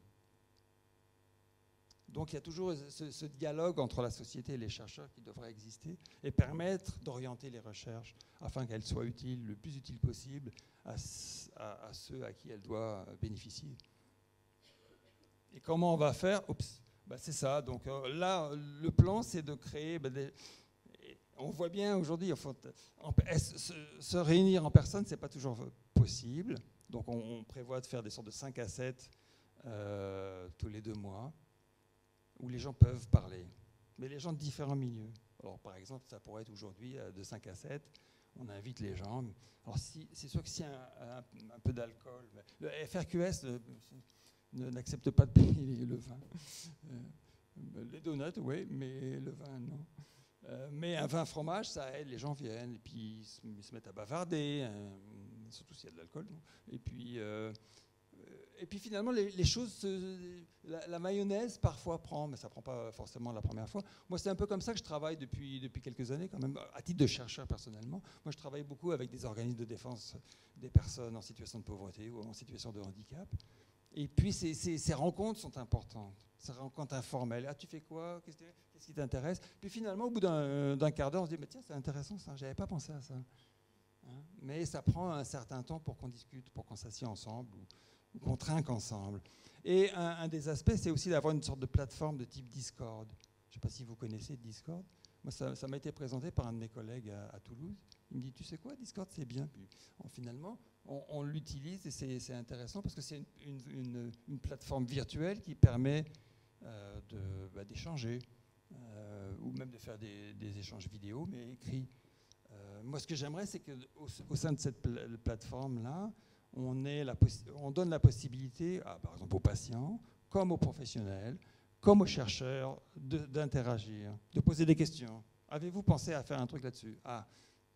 Donc il y a toujours ce dialogue entre la société et les chercheurs qui devrait exister et permettre d'orienter les recherches afin qu'elles soient utiles, le plus utiles possible à ceux à qui elles doivent bénéficier. Et comment on va faire? C'est ça. Donc là, le plan, c'est de créer on voit bien aujourd'hui, se réunir en personne, ce n'est pas toujours possible. Donc on prévoit de faire des sortes de 5 à 7 tous les 2 mois, où les gens peuvent parler, mais les gens de différents milieux. Alors par exemple, ça pourrait être aujourd'hui de 5 à 7, on invite les gens. Alors c'est sûr que s'il y a un peu d'alcool, le FRQS n'accepte pas de payer le vin. Les donuts, oui, mais le vin, non. Mais un vin fromage, ça aide, les gens viennent, et puis ils se mettent à bavarder, surtout s'il y a de l'alcool. Et puis finalement, les choses, la mayonnaise parfois prend, mais ça ne prend pas forcément la première fois. Moi, c'est un peu comme ça que je travaille depuis quelques années, quand même, à titre de chercheur personnellement. Moi, je travaille beaucoup avec des organismes de défense des personnes en situation de pauvreté ou en situation de handicap. Et puis, ces rencontres sont importantes, ces rencontres informelles. Ah, tu fais quoi? Qu'est-ce qui t'intéresse? Puis finalement, au bout d'un quart d'heure, on se dit, tiens, c'est intéressant ça, je n'avais pas pensé à ça. Hein? Mais ça prend un certain temps pour qu'on discute, pour qu'on s'assied ensemble, ou qu'on trinque ensemble. Et un des aspects, c'est aussi d'avoir une sorte de plateforme de type Discord. Je ne sais pas si vous connaissez Discord. Moi, ça m'a été présenté par un de mes collègues à Toulouse. Il me dit, tu sais quoi, Discord, c'est bien. Puis, finalement, on l'utilise et c'est intéressant parce que c'est une plateforme virtuelle qui permet d'échanger ou même de faire des échanges vidéo, mais écrits. Moi, ce que j'aimerais, c'est qu'au sein de cette plateforme-là, on donne la possibilité, par exemple aux patients, comme aux professionnels, comme aux chercheurs, d'interagir, de poser des questions. Avez-vous pensé à faire un truc là-dessus?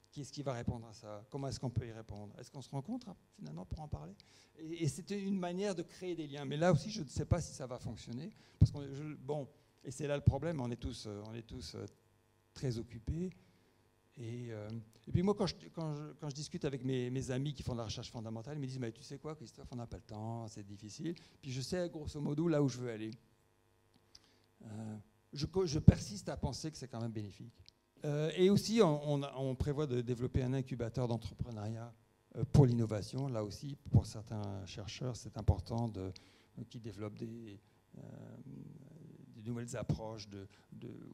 Qui est-ce qui va répondre à ça? Comment est-ce qu'on peut y répondre? Est-ce qu'on se rencontre finalement pour en parler? Et c'était une manière de créer des liens. Mais là aussi, je ne sais pas si ça va fonctionner. Parce et c'est là le problème, on est tous très occupés. Et puis moi, quand je discute avec mes amis qui font de la recherche fondamentale, ils me disent, mais tu sais quoi, Christophe, on n'a pas le temps, c'est difficile. Puis je sais, grosso modo, là où je veux aller. Je persiste à penser que c'est quand même bénéfique. Et aussi, on prévoit de développer un incubateur d'entrepreneuriat pour l'innovation. Là aussi, pour certains chercheurs, c'est important qu'ils développent des nouvelles approches,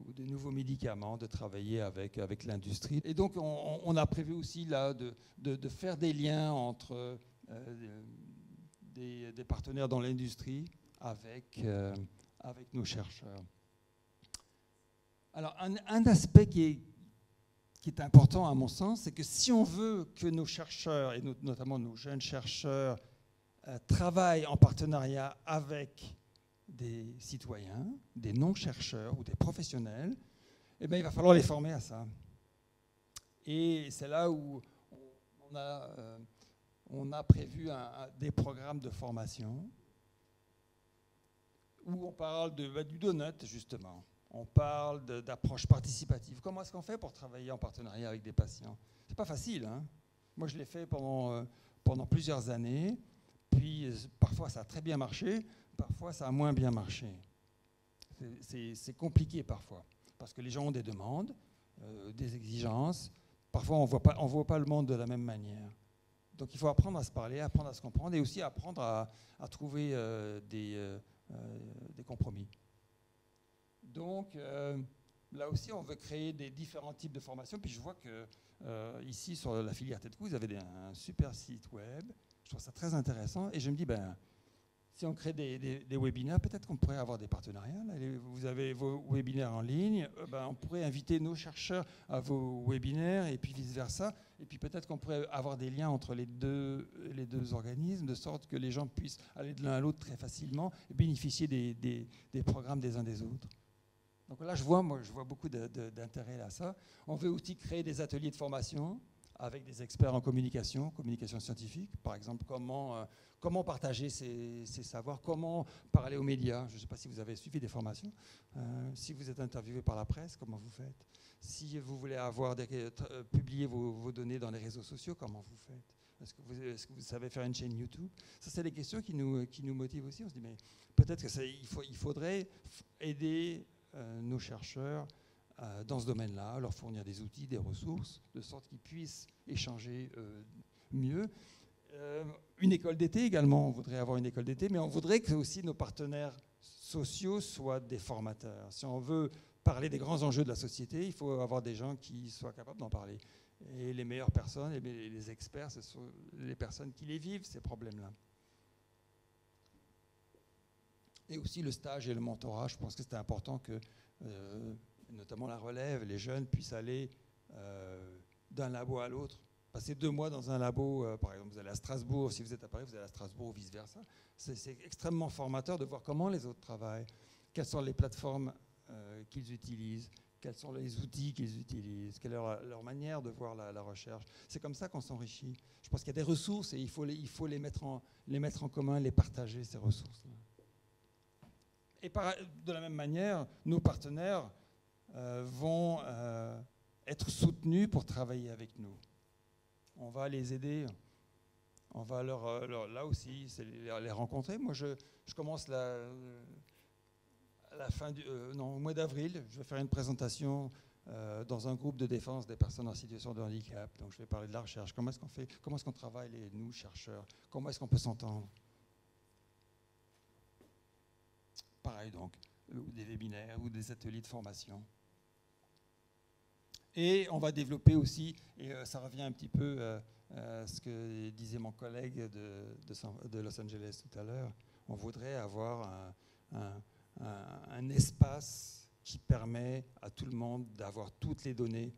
ou des nouveaux médicaments, de travailler avec l'industrie. Et donc, on a prévu aussi là de faire des liens entre des partenaires dans l'industrie avec nos chercheurs. Alors, un aspect qui qui est important à mon sens, c'est que si on veut que nos chercheurs, et notamment nos jeunes chercheurs, travaillent en partenariat avec des citoyens, des non-chercheurs ou des professionnels, eh bien, il va falloir les former à ça. Et c'est là où on a prévu des programmes de formation où on parle du donut, justement. On parle d'approche participative. Comment est-ce qu'on fait pour travailler en partenariat avec des patients? C'est pas facile, hein? Moi, je l'ai fait pendant plusieurs années. Puis, parfois, ça a très bien marché. Parfois, ça a moins bien marché. C'est compliqué parfois. Parce que les gens ont des demandes, des exigences. Parfois, on ne voit pas le monde de la même manière. Donc, il faut apprendre à se parler, apprendre à se comprendre et aussi apprendre à trouver des compromis. Donc, là aussi, on veut créer des différents types de formations. Puis je vois que ici, sur la filière TEDCO, vous avez un super site web. Je trouve ça très intéressant. Et je me dis, si on crée des webinaires, peut-être qu'on pourrait avoir des partenariats. Là. Vous avez vos webinaires en ligne. On pourrait inviter nos chercheurs à vos webinaires et puis vice-versa. Et puis peut-être qu'on pourrait avoir des liens entre les deux organismes, de sorte que les gens puissent aller de l'un à l'autre très facilement et bénéficier des programmes des uns des autres. Donc là, je vois beaucoup d'intérêt à ça. On veut aussi créer des ateliers de formation avec des experts en communication scientifique, par exemple, comment partager ses savoirs, comment parler aux médias. Je ne sais pas si vous avez suivi des formations. Si vous êtes interviewé par la presse, comment vous faites? Si vous voulez publier vos données dans les réseaux sociaux, comment vous faites? Est-ce que vous savez faire une chaîne YouTube? Ça, c'est des questions qui nous motivent aussi. On se dit, mais peut-être qu'il faudrait aider nos chercheurs dans ce domaine-là, leur fournir des outils, des ressources, de sorte qu'ils puissent échanger mieux. Une école d'été également, on voudrait avoir une école d'été, mais on voudrait que aussi nos partenaires sociaux soient des formateurs. Si on veut parler des grands enjeux de la société, il faut avoir des gens qui soient capables d'en parler. Et les meilleures personnes, et les experts, ce sont les personnes qui les vivent, ces problèmes-là. Et aussi le stage et le mentorat, je pense que c'est important que, notamment la relève, les jeunes puissent aller d'un labo à l'autre. Passer 2 mois dans un labo, par exemple, vous allez à Strasbourg, si vous êtes à Paris, vous allez à Strasbourg ou vice-versa. C'est extrêmement formateur de voir comment les autres travaillent, quelles sont les plateformes qu'ils utilisent, quels sont les outils qu'ils utilisent, quelle est leur manière de voir la recherche. C'est comme ça qu'on s'enrichit. Je pense qu'il y a des ressources et il faut les mettre en commun, les partager, ces ressources-là. Et de la même manière, nos partenaires vont être soutenus pour travailler avec nous. On va les aider, on va là aussi les rencontrer. Moi, je commence au mois d'avril, je vais faire une présentation dans un groupe de défense des personnes en situation de handicap. Donc, je vais parler de la recherche. Comment est-ce qu'on fait? Comment est-ce qu'on travaille, nous, chercheurs? Comment est-ce qu'on peut s'entendre? Pareil, donc, des webinaires ou des ateliers de formation. Et on va développer aussi, et ça revient un petit peu à ce que disait mon collègue de Los Angeles tout à l'heure, on voudrait avoir un espace qui permet à tout le monde d'avoir toutes les données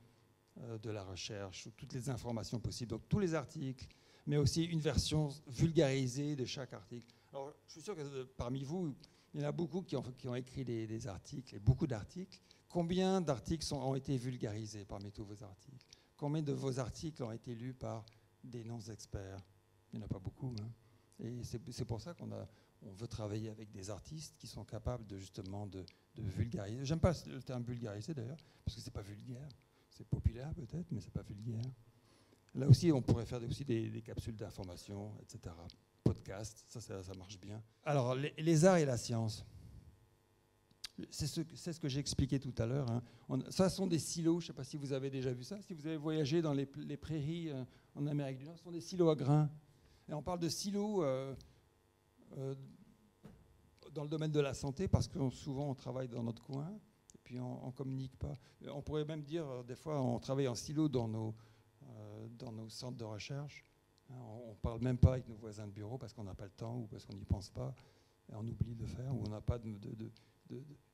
de la recherche, toutes les informations possibles, donc tous les articles, mais aussi une version vulgarisée de chaque article. Alors, je suis sûr que parmi vous, il y en a beaucoup qui ont écrit des articles, et beaucoup d'articles. Combien d'articles ont été vulgarisés parmi tous vos articles? Combien de vos articles ont été lus par des non-experts? Il n'y en a pas beaucoup. Hein. Et c'est pour ça qu'on veut travailler avec des artistes qui sont capables justement de vulgariser. J'aime pas le terme vulgariser d'ailleurs, parce que c'est pas vulgaire. C'est populaire peut-être, mais c'est pas vulgaire. Là aussi, on pourrait faire aussi des capsules d'information, etc. Podcast, ça marche bien. Alors, les arts et la science. C'est ce que j'ai expliqué tout à l'heure. Hein. Ça sont des silos, je ne sais pas si vous avez déjà vu ça, si vous avez voyagé dans les prairies en Amérique du Nord, ce sont des silos à grains. Et on parle de silos dans le domaine de la santé, parce que souvent on travaille dans notre coin, et puis on ne communique pas. On pourrait même dire, des fois, on travaille en silo dans nos centres de recherche. On ne parle même pas avec nos voisins de bureau parce qu'on n'a pas le temps ou parce qu'on n'y pense pas. et on oublie de le faire, où on n'a pas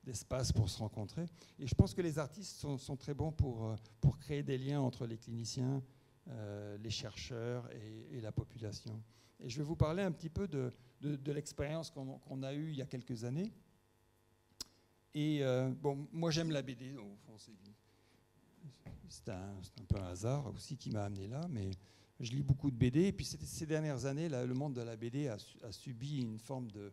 d'espace pour se rencontrer. Et je pense que les artistes sont très bons pour créer des liens entre les cliniciens, les chercheurs et la population. Et je vais vous parler un petit peu de l'expérience qu'on a eue il y a quelques années. Et bon, moi j'aime la BD, au fond c'est un peu un hasard aussi qui m'a amené là, mais je lis beaucoup de BD. Et puis ces dernières années, là, le monde de la BD a subi une forme de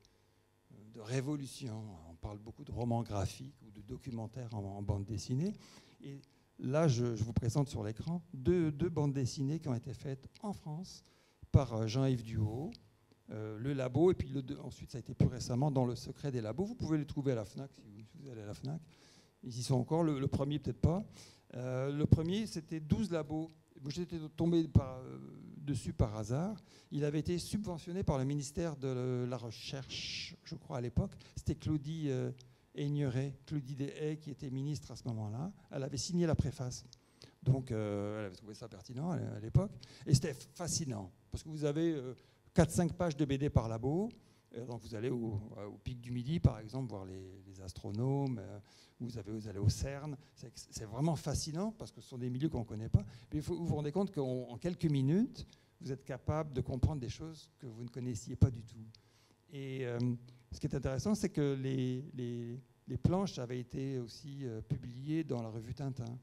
révolution. On parle beaucoup de romans graphiques ou de documentaires en bande dessinée. Et là, je vous présente sur l'écran deux bandes dessinées qui ont été faites en France par Jean-Yves Duhaut, Le Labo, et puis ensuite ça a été plus récemment dans Le Secret des Labos. Vous pouvez les trouver à la FNAC si vous allez à la FNAC. Ils y sont encore, le premier peut-être pas. Le premier, c'était 12 labos. J'étais tombé dessus par hasard. Il avait été subventionné par le ministère de la Recherche, je crois, à l'époque. C'était Claudie Deshaies, qui était ministre à ce moment-là. Elle avait signé la préface. Donc, elle avait trouvé ça pertinent à l'époque. Et c'était fascinant, parce que vous avez 4-5 pages de BD par labo. Donc, vous allez au Pic du Midi, par exemple, voir les astronomes. Vous allez au CERN. C'est vraiment fascinant, parce que ce sont des milieux qu'on ne connaît pas. Mais vous vous rendez compte qu'en quelques minutes, vous êtes capable de comprendre des choses que vous ne connaissiez pas du tout. Et ce qui est intéressant, c'est que les planches avaient été aussi publiées dans la revue Tintin.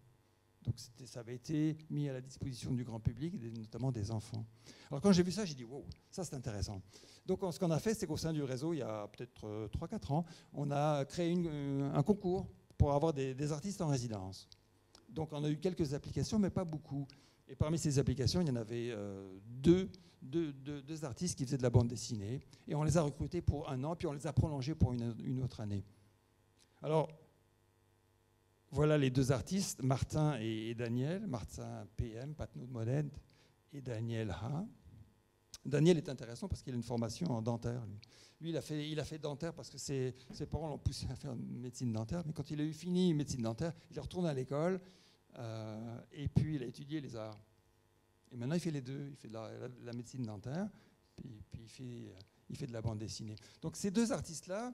Donc ça avait été mis à la disposition du grand public, notamment des enfants. Alors quand j'ai vu ça, j'ai dit « wow, ça c'est intéressant ». Donc ce qu'on a fait, c'est qu'au sein du réseau, il y a peut-être 3-4 ans, on a créé un concours pour avoir des artistes en résidence. Donc on a eu quelques applications, mais pas beaucoup. Et parmi ces applications, il y en avait deux artistes qui faisaient de la bande dessinée. Et on les a recrutés pour 1 an, puis on les a prolongés pour une autre année. Alors, voilà les 2 artistes, Martin et Daniel. Martin PM, Patnaud de Modène, et Daniel H. Daniel est intéressant parce qu'il a une formation en dentaire. Lui, il a fait dentaire parce que ses parents l'ont poussé à faire médecine dentaire. Mais quand il a eu fini médecine dentaire, il est retourné à l'école et puis il a étudié les arts. Et maintenant, il fait les deux. Il fait de la médecine dentaire, puis il fait de la bande dessinée. Donc ces 2 artistes-là,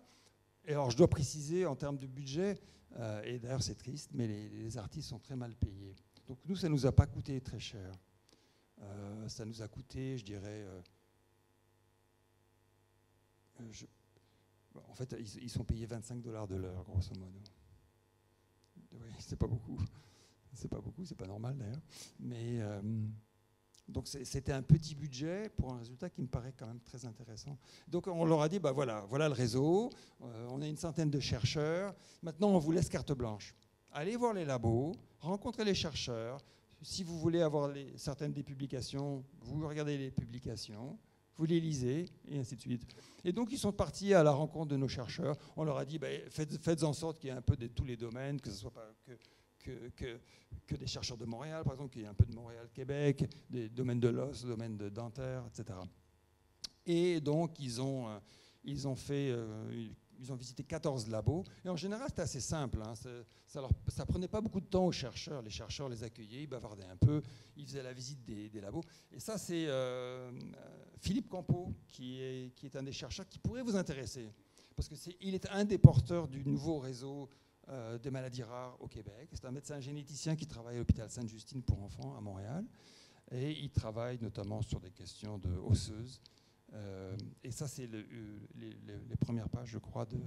et alors je dois préciser en termes de budget, et d'ailleurs c'est triste, mais les artistes sont très mal payés. Donc nous, ça ne nous a pas coûté très cher. Ça nous a coûté, je dirais... en fait, ils sont payés 25 $ de l'heure, grosso modo. Oui, c'est pas beaucoup. C'est pas beaucoup, c'est pas normal d'ailleurs. Mais... donc c'était un petit budget pour un résultat qui me paraît quand même très intéressant. Donc on leur a dit, bah voilà le réseau, on a une centaine de chercheurs, maintenant on vous laisse carte blanche. Allez voir les labos, rencontrez les chercheurs, si vous voulez avoir certaines des publications, vous regardez les publications, vous les lisez, et ainsi de suite. Et donc ils sont partis à la rencontre de nos chercheurs, on leur a dit, bah, faites en sorte qu'il y ait un peu de tous les domaines, que ce soit pas que des chercheurs de Montréal, par exemple, qu'il y ait un peu de Montréal-Québec, des domaines de l'os, domaines de dentaire, etc. Et donc, ils ont visité 14 labos. Et en général, c'était assez simple. Hein. Ça prenait pas beaucoup de temps aux chercheurs. Les chercheurs les accueillaient, ils bavardaient un peu, ils faisaient la visite des labos. Et ça, c'est Philippe Campeau, qui est un des chercheurs qui pourrait vous intéresser. Parce qu'il est un des porteurs du nouveau réseau des maladies rares au Québec. C'est un médecin généticien qui travaille à l'hôpital Sainte-Justine pour enfants à Montréal. Et il travaille notamment sur des questions osseuses. Et ça, c'est les premières pages, je crois, de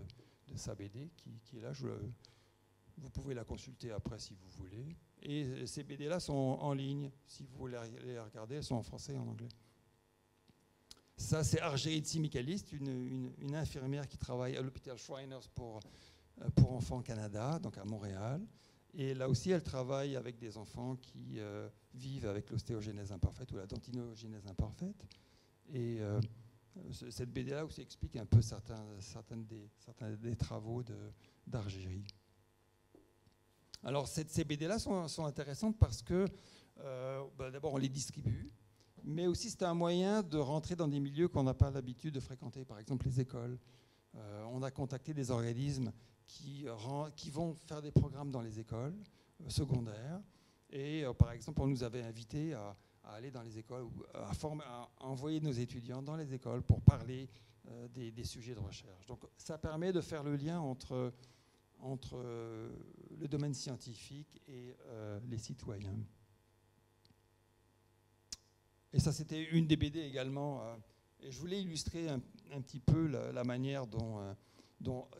sa BD qui est là. Vous pouvez la consulter après si vous voulez. Et ces BD-là sont en ligne. Si vous voulez les regarder, elles sont en français et en anglais. Ça, c'est Argéritzi Michaeliste, une infirmière qui travaille à l'hôpital Shriners pour enfants Canada, donc à Montréal. Et là aussi, elle travaille avec des enfants qui vivent avec l'ostéogenèse imparfaite ou la dentinogénèse imparfaite. Et cette BD-là aussi explique un peu certains des travaux d'Argérie. Alors, ces BD-là sont intéressantes parce que, d'abord, on les distribue, mais aussi c'est un moyen de rentrer dans des milieux qu'on n'a pas l'habitude de fréquenter, par exemple les écoles. On a contacté des organismes qui vont faire des programmes dans les écoles secondaires. Et par exemple, on nous avait invités à à aller dans les écoles, ou à envoyer nos étudiants dans les écoles pour parler des sujets de recherche. Donc ça permet de faire le lien entre le domaine scientifique et les citoyens. Et ça, c'était une des BD également. Et je voulais illustrer un petit peu la manière dont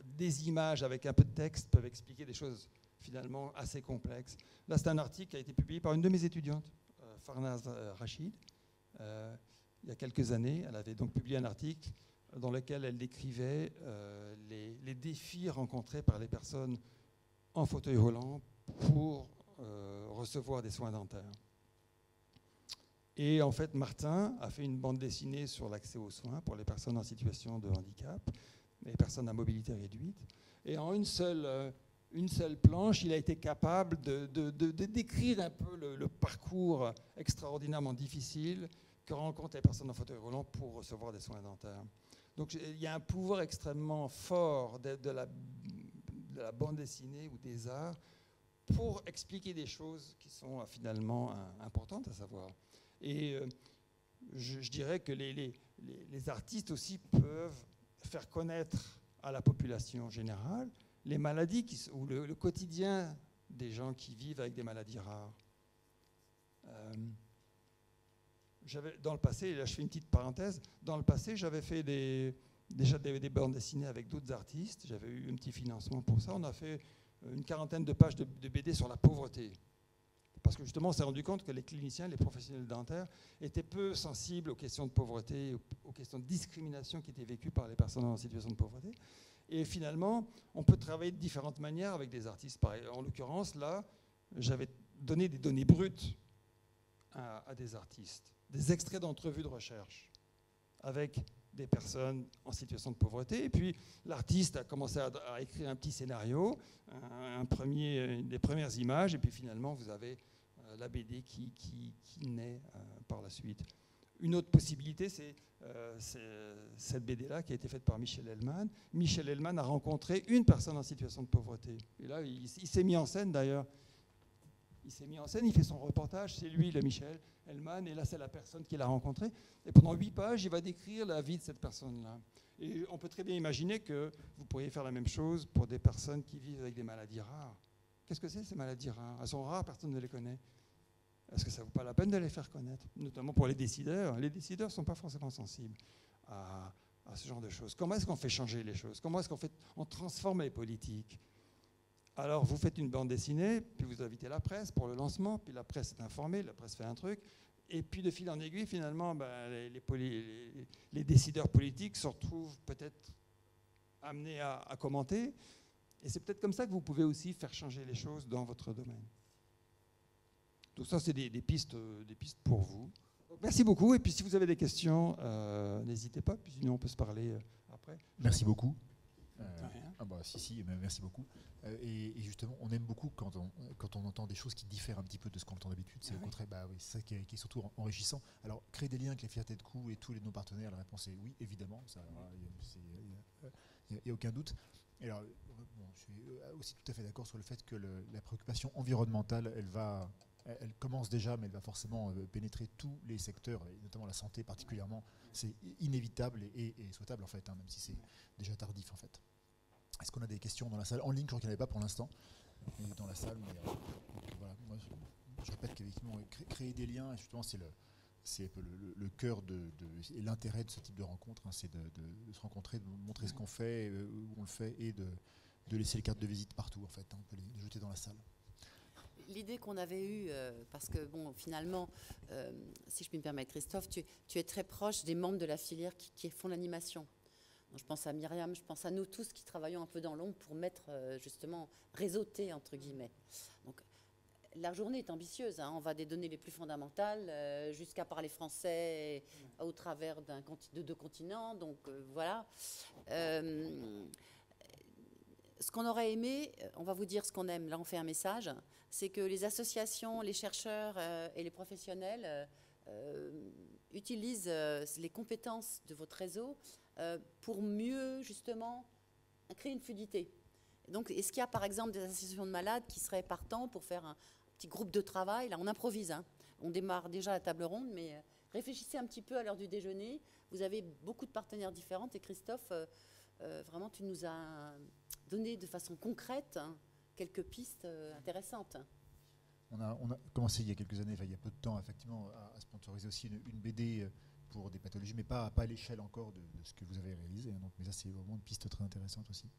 des images avec un peu de texte peuvent expliquer des choses finalement assez complexes. Là, c'est un article qui a été publié par une de mes étudiantes, Farnaz Rachid, il y a quelques années. Elle avait donc publié un article dans lequel elle décrivait les défis rencontrés par les personnes en fauteuil roulant pour recevoir des soins dentaires. Et en fait, Martin a fait une bande dessinée sur l'accès aux soins pour les personnes en situation de handicap, les personnes à mobilité réduite. Et en une seule planche, il a été capable de décrire un peu le parcours extraordinairement difficile que rencontrent les personnes en fauteuil roulant pour recevoir des soins dentaires. Donc il y a un pouvoir extrêmement fort de la bande dessinée ou des arts pour expliquer des choses qui sont finalement importantes à savoir. Et je dirais que les artistes aussi peuvent faire connaître à la population générale les maladies ou le quotidien des gens qui vivent avec des maladies rares. Dans le passé, et là je fais une petite parenthèse, dans le passé j'avais fait déjà des bandes dessinées avec d'autres artistes, j'avais eu un petit financement pour ça, on a fait une 40aine de pages de BD sur la pauvreté. Parce que justement, on s'est rendu compte que les cliniciens, les professionnels dentaires, étaient peu sensibles aux questions de pauvreté, aux questions de discrimination qui étaient vécues par les personnes en situation de pauvreté. Et finalement, on peut travailler de différentes manières avec des artistes. En l'occurrence, là, j'avais donné des données brutes à des artistes, des extraits d'entrevues de recherche avec des personnes en situation de pauvreté. Et puis, l'artiste a commencé à écrire un petit scénario, des premières images, et puis finalement, vous avez la BD qui naît par la suite. Une autre possibilité, c'est cette BD-là qui a été faite par Michel Hellman. Michel Hellman a rencontré une personne en situation de pauvreté. Et là, il s'est mis en scène d'ailleurs. Il s'est mis en scène, il fait son reportage, c'est lui, le Michel Hellman, et là, c'est la personne qu'il a rencontrée. Et pendant 8 pages, il va décrire la vie de cette personne-là. Et on peut très bien imaginer que vous pourriez faire la même chose pour des personnes qui vivent avec des maladies rares. Qu'est-ce que c'est, ces maladies rares? Elles sont rares, personne ne les connaît. Est-ce que ça ne vaut pas la peine de les faire connaître? Notamment pour les décideurs. Les décideurs ne sont pas forcément sensibles à ce genre de choses. Comment est-ce qu'on fait changer les choses? Comment est-ce qu'on transforme les politiques? Alors, vous faites une bande dessinée, puis vous invitez la presse pour le lancement, puis la presse est informée, la presse fait un truc, et puis de fil en aiguille, finalement, les décideurs politiques se retrouvent peut-être amenés à commenter, et c'est peut-être comme ça que vous pouvez aussi faire changer les choses dans votre domaine. Donc ça, c'est des pistes pour vous. Donc, merci beaucoup, et puis si vous avez des questions, n'hésitez pas, puis sinon on peut se parler après. Merci beaucoup. Merci beaucoup. Et justement, on aime beaucoup quand on entend des choses qui diffèrent un petit peu de ce qu'on entend d'habitude. C'est au contraire, c'est ça qui est surtout enrichissant. Alors, créer des liens avec les fiertés de coups et tous nos partenaires, la réponse est oui, évidemment. Il n'y a aucun doute. Et alors, je suis aussi tout à fait d'accord sur le fait que la préoccupation environnementale, elle commence déjà, mais elle va forcément pénétrer tous les secteurs, et notamment la santé particulièrement. C'est inévitable et souhaitable, en fait, même si c'est déjà tardif, en fait. Est-ce qu'on a des questions dans la salle? En ligne, je crois qu'il n'y en avait pas pour l'instant. Dans la salle, mais voilà. Moi, je répète qu'effectivement, créer des liens, justement, c'est un peu le cœur et l'intérêt de ce type de rencontre, hein, c'est de se rencontrer, de montrer ce qu'on fait, où on le fait, et de laisser les cartes de visite partout, en fait, hein, on peut les jeter dans la salle. L'idée qu'on avait eue, parce que bon, finalement, si je puis me permettre, Christophe, tu es très proche des membres de la filière qui font l'animation. Je pense à Myriam, je pense à nous tous qui travaillons un peu dans l'ombre pour mettre, justement, réseauter, entre guillemets. Donc, la journée est ambitieuse, hein, on va des données les plus fondamentales, jusqu'à parler français au travers de 2 continents, donc voilà. Ce qu'on aurait aimé, on va vous dire ce qu'on aime, là on fait un message, c'est que les associations, les chercheurs et les professionnels utilisent les compétences de votre réseau pour mieux, justement, créer une fluidité. Donc, est-ce qu'il y a, par exemple, des associations de malades qui seraient partants pour faire un petit groupe de travail? Là, on improvise, hein, on démarre déjà la table ronde, mais réfléchissez un petit peu à l'heure du déjeuner. Vous avez beaucoup de partenaires différents et Christophe, vraiment, tu nous as donné de façon concrète quelques pistes intéressantes. On a commencé il y a quelques années, il y a peu de temps, effectivement, à sponsoriser aussi une BD pour des pathologies, mais pas à l'échelle encore de ce que vous avez réalisé. Donc, mais ça, c'est vraiment une piste très intéressante aussi.